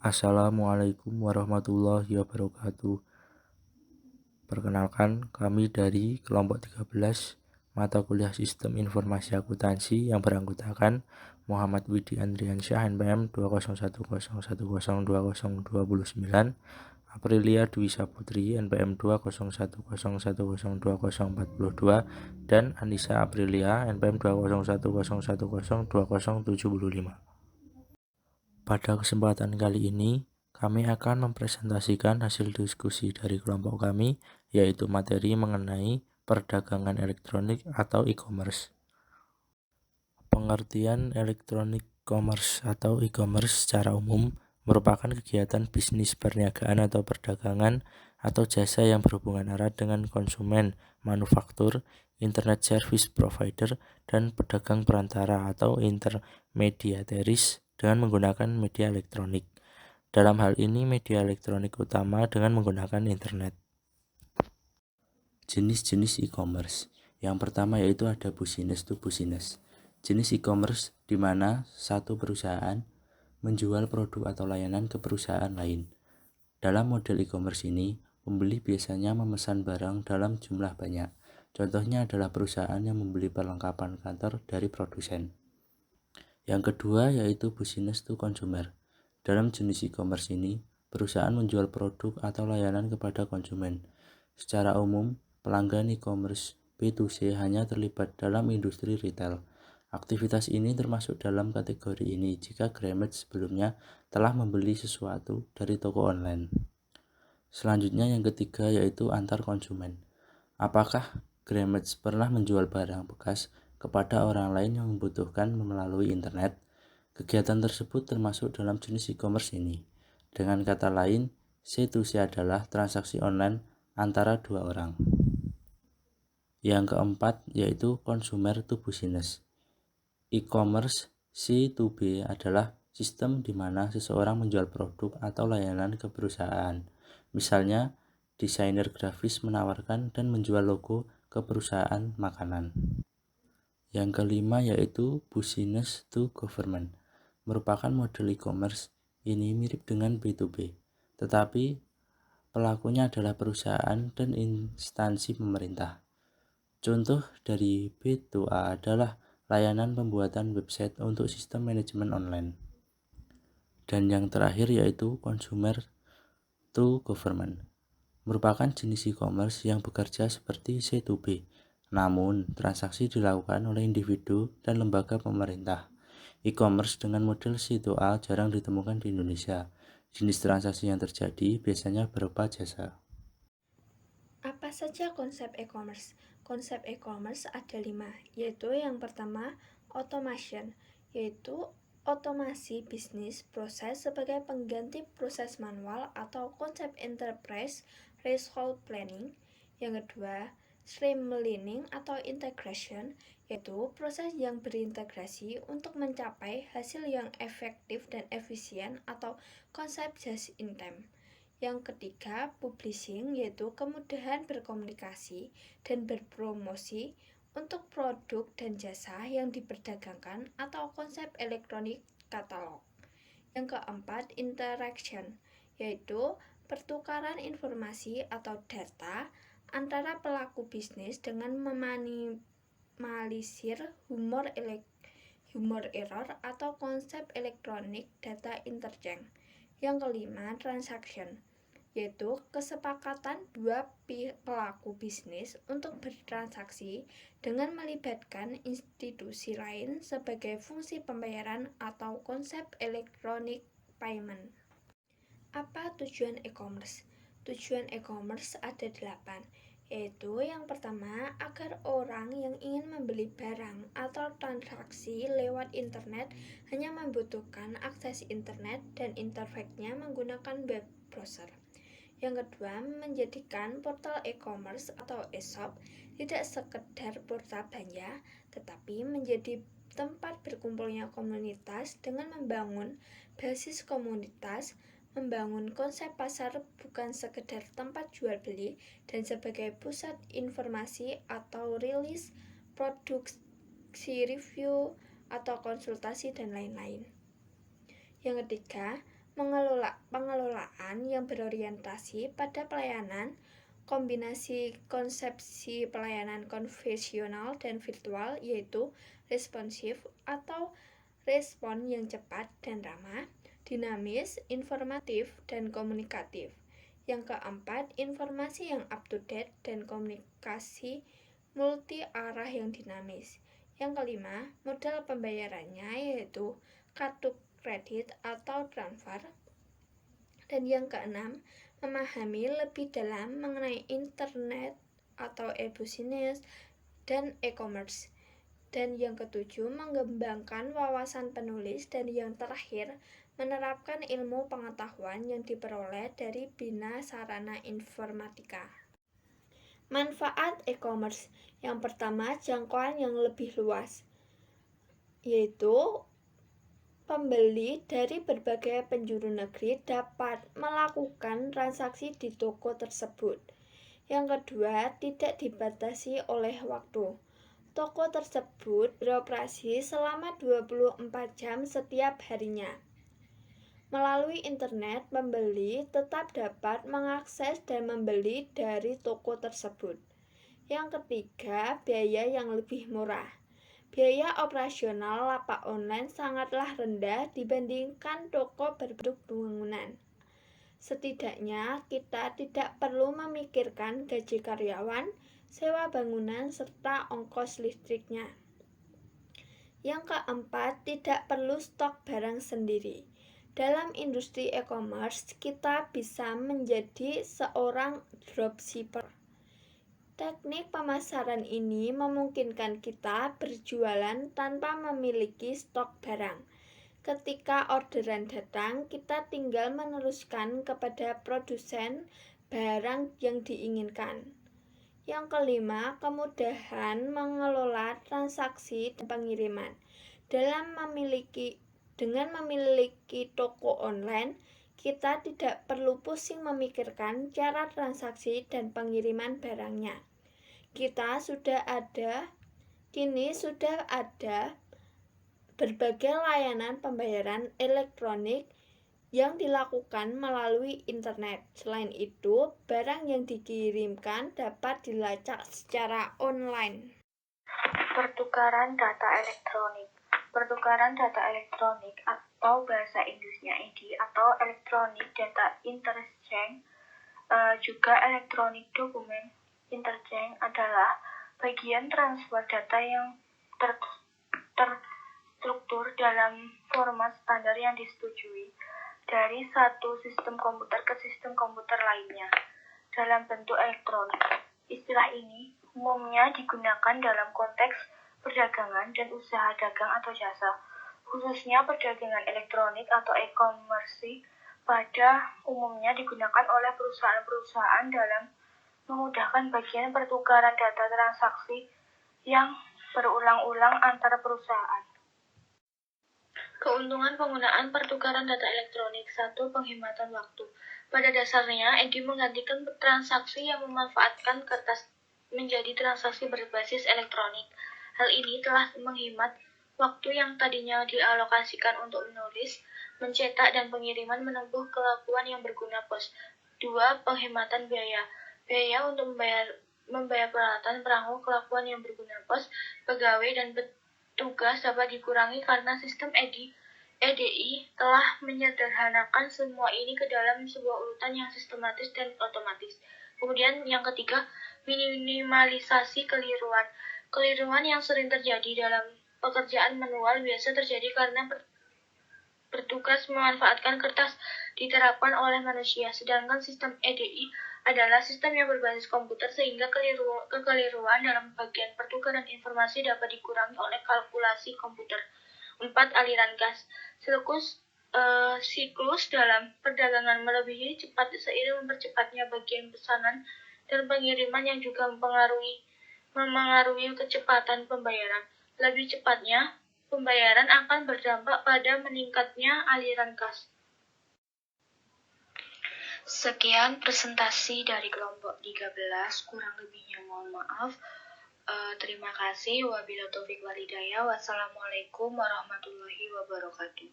Assalamualaikum warahmatullahi wabarakatuh. Perkenalkan, kami dari kelompok 13 mata kuliah Sistem Informasi Akuntansi yang beranggotakan Muhammad Widi Andriansyah NPM 20101102029, Aprilia Dwi Saputri NPM 20110102042, dan Anissa Aprilia NPM 20110102075. Pada kesempatan kali ini, kami akan mempresentasikan hasil diskusi dari kelompok kami, yaitu materi mengenai perdagangan elektronik atau e-commerce. Pengertian elektronik commerce atau e-commerce secara umum merupakan kegiatan bisnis perniagaan atau perdagangan atau jasa yang berhubungan erat dengan konsumen, manufaktur, internet service provider, dan pedagang perantara atau intermediaries dengan menggunakan media elektronik. Dalam hal ini media elektronik utama dengan menggunakan internet. Jenis-jenis e-commerce. Yang pertama yaitu ada business to business. Jenis e-commerce di mana satu perusahaan menjual produk atau layanan ke perusahaan lain. Dalam model e-commerce ini, pembeli biasanya memesan barang dalam jumlah banyak. Contohnya adalah perusahaan yang membeli perlengkapan kantor dari produsen. Yang kedua yaitu business to consumer. Dalam jenis e-commerce ini, perusahaan menjual produk atau layanan kepada konsumen. Secara umum, pelanggan e-commerce B2C hanya terlibat dalam industri retail. Aktivitas ini termasuk dalam kategori ini jika Gramet sebelumnya telah membeli sesuatu dari toko online. Selanjutnya yang ketiga yaitu antar konsumen. Apakah Gramet pernah menjual barang bekas kepada orang lain yang membutuhkan melalui internet? Kegiatan tersebut termasuk dalam jenis e-commerce ini. Dengan kata lain, C2C adalah transaksi online antara dua orang. Yang keempat yaitu consumer to business. E-commerce C2B adalah sistem di mana seseorang menjual produk atau layanan ke perusahaan. Misalnya, desainer grafis menawarkan dan menjual logo ke perusahaan makanan. Yang kelima yaitu business to government. Merupakan model e-commerce ini mirip dengan B2B, tetapi pelakunya adalah perusahaan dan instansi pemerintah. Contoh dari B2A adalah layanan pembuatan website untuk sistem manajemen online. Dan yang terakhir yaitu consumer to government. Merupakan jenis e-commerce yang bekerja seperti C2B, namun transaksi dilakukan oleh individu dan lembaga pemerintah. E-commerce dengan model C2A jarang ditemukan di Indonesia. Jenis transaksi yang terjadi biasanya berupa jasa. Apa saja konsep e-commerce? Konsep e-commerce ada 5, yaitu yang pertama, automation, yaitu otomasi bisnis proses sebagai pengganti proses manual atau konsep enterprise resource planning. Yang kedua, streamlining atau integration, yaitu proses yang berintegrasi untuk mencapai hasil yang efektif dan efisien atau konsep just in time. Yang ketiga, publishing, yaitu kemudahan berkomunikasi dan berpromosi untuk produk dan jasa yang diperdagangkan atau konsep elektronik katalog. Yang keempat, interaction, yaitu pertukaran informasi atau data antara pelaku bisnis dengan meminimalisir humor error atau konsep elektronik data interchange. Yang kelima, transaction, yaitu kesepakatan dua pelaku bisnis untuk bertransaksi dengan melibatkan institusi lain sebagai fungsi pembayaran atau konsep electronic payment. Apa tujuan e-commerce? Tujuan e-commerce ada 8, yaitu yang pertama, agar orang yang ingin membeli barang atau transaksi lewat internet hanya membutuhkan akses internet dan interface-nya menggunakan web browser. Yang kedua, menjadikan portal e-commerce atau e-shop tidak sekedar portal belanja, tetapi menjadi tempat berkumpulnya komunitas dengan membangun basis komunitas, membangun konsep pasar bukan sekedar tempat jual beli dan sebagai pusat informasi atau rilis produksi review atau konsultasi dan lain-lain. Yang ketiga, pengelolaan yang berorientasi pada pelayanan, kombinasi konsepsi pelayanan konvensional dan virtual yaitu responsif atau respon yang cepat dan ramah, dinamis, informatif, dan komunikatif. Yang keempat, informasi yang up-to-date dan komunikasi multi-arah yang dinamis. Yang kelima, modal pembayarannya yaitu kartu kredit atau transfer. Dan yang keenam, memahami lebih dalam mengenai internet atau e-business dan e-commerce. Dan yang ketujuh, mengembangkan wawasan penulis. Dan yang terakhir, menerapkan ilmu pengetahuan yang diperoleh dari Bina Sarana Informatika. Manfaat e-commerce. Yang pertama, jangkauan yang lebih luas, yaitu pembeli dari berbagai penjuru negeri dapat melakukan transaksi di toko tersebut. Yang kedua, tidak dibatasi oleh waktu. Toko tersebut beroperasi selama 24 jam setiap harinya. Melalui internet, pembeli tetap dapat mengakses dan membeli dari toko tersebut. Yang ketiga, biaya yang lebih murah. Biaya operasional lapak online sangatlah rendah dibandingkan toko berbentuk bangunan. Setidaknya kita tidak perlu memikirkan gaji karyawan, sewa bangunan, serta ongkos listriknya. Yang keempat, tidak perlu stok barang sendiri. Dalam industri e-commerce, kita bisa menjadi seorang dropshipper. Teknik pemasaran ini memungkinkan kita berjualan tanpa memiliki stok barang. Ketika orderan datang, kita tinggal meneruskan kepada produsen barang yang diinginkan. Yang kelima, kemudahan mengelola transaksi dan pengiriman. Dengan memiliki toko online, kita tidak perlu pusing memikirkan cara transaksi dan pengiriman barangnya. Kini sudah ada berbagai layanan pembayaran elektronik yang dilakukan melalui internet. Selain itu, barang yang dikirimkan dapat dilacak secara online. Pertukaran data elektronik. Pertukaran data elektronik atau bahasa Inggrisnya EDI atau Electronic Data Interchange, juga Electronic Document Interchange adalah bagian transfer data yang terstruktur dalam format standar yang disetujui dari satu sistem komputer ke sistem komputer lainnya dalam bentuk elektronik. Istilah ini umumnya digunakan dalam konteks perdagangan dan usaha dagang atau jasa, khususnya perdagangan elektronik atau e-commerce pada umumnya digunakan oleh perusahaan-perusahaan dalam memudahkan bagian pertukaran data transaksi yang berulang-ulang antar perusahaan. Keuntungan penggunaan pertukaran data elektronik. 1. Penghematan waktu. Pada dasarnya, EDI menggantikan transaksi yang memanfaatkan kertas menjadi transaksi berbasis elektronik. Hal ini telah menghemat waktu yang tadinya dialokasikan untuk menulis, mencetak, dan pengiriman menempuh kelakuan yang berguna pos. 2. Penghematan biaya. Biaya untuk membayar peralatan, perahu, kelakuan yang berguna pos, pegawai, dan petugas dapat dikurangi karena sistem EDI telah menyederhanakan semua ini ke dalam sebuah urutan yang sistematis dan otomatis. Kemudian yang ketiga, minimalisasi keliruan. Keliruan yang sering terjadi dalam pekerjaan manual biasa terjadi karena bertugas memanfaatkan kertas diterapkan oleh manusia, sedangkan sistem EDI adalah sistem yang berbasis komputer sehingga kekeliruan dalam bagian pertukaran informasi dapat dikurangi oleh kalkulasi komputer. 4. Aliran gas. Siklus dalam perdagangan melebihi cepat seiring mempercepatnya bagian pesanan dan pengiriman yang juga memengaruhi kecepatan pembayaran. Lebih cepatnya, pembayaran akan berdampak pada meningkatnya aliran gas. Sekian presentasi dari kelompok 13, kurang lebihnya mohon maaf. Terima kasih. Wabillahi taufiq wal hidayah. Wassalamualaikum warahmatullahi wabarakatuh.